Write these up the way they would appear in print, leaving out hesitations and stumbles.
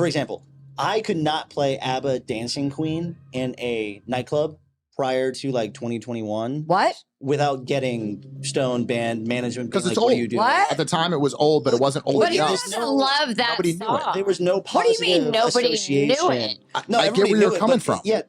For example, I could not play ABBA Dancing Queen in a nightclub prior to like 2021. What? Without getting stoned band management being Because it's like, old. what are you doing? What? At the time, it was old, but it wasn't old But who enough. doesn't love that Nobody knew it. song? There was no What do positive you mean nobody association. knew it? No, I get everybody where knew you're it, coming but from. Yeah,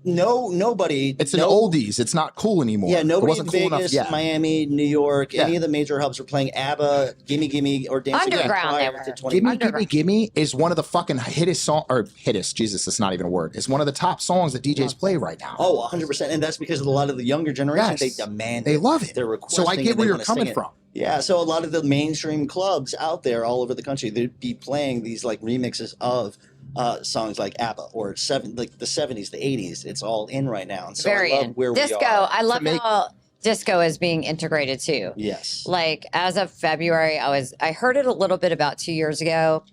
nobody. It's an no, oldies. It's not cool anymore. Yeah, it nobody wasn't in cool Vegas, enough yet. Miami, New York, Yeah. any of the major hubs were playing ABBA, Gimme Gimme, or Dancing Queen Underground, they prior were. to 20. Gimme Gimme Gimme is one of the fucking hittest song or hittest. Jesus, that's not even a word. It's one of the top songs that DJs play right now. Oh, 100%. And that's because a lot of the younger generation, Yes. they demand They it. love it. They're requesting So I it, get they where you're wanna sing coming it. from. Yeah, so a lot of the mainstream clubs out there all over the country, they'd be playing these like remixes of songs like ABBA or like the 70s, the 80s. It's all in right now. And so Very I love in. where Disco. we are. I love make- how disco is being integrated too. Yes. Like as of February, I heard it a little bit about 2 years ago.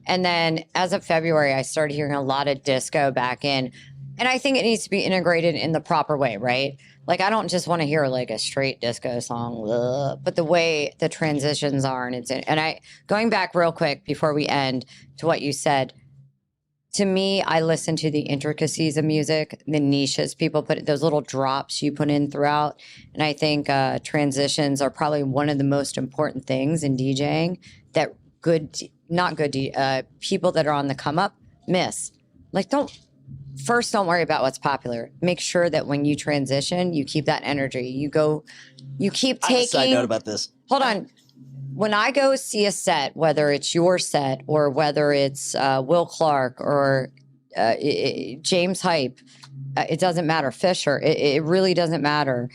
And then as of February, I started hearing a lot of disco back in. And I think it needs to be integrated in the proper way, right? Like I don't just want to hear like a straight disco song, but the way the transitions are and I going back real quick before we end to what you said. To me, I listen to the intricacies of music, the niches people put, those little drops you put in throughout. And I think transitions are probably one of the most important things in DJing that people that are on the come up miss. Like, don't worry about what's popular. Make sure that when you transition, you keep that energy. You keep I have a taking. side note about this. Hold on. When I go see a set, whether it's your set or whether it's Will Clark or James Hype, it doesn't matter. Fisher, it really doesn't matter.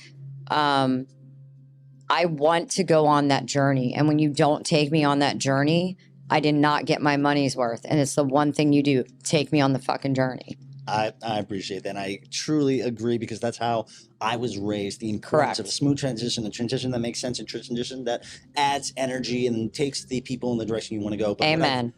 I want to go on that journey. And when you don't take me on that journey, I did not get my money's worth. And it's the one thing you do. Take me on the fucking journey. I appreciate that. And I truly agree because that's how I was raised. The importance of a smooth transition, a transition that makes sense, a transition that adds energy and takes the people in the direction you want to go. But Amen.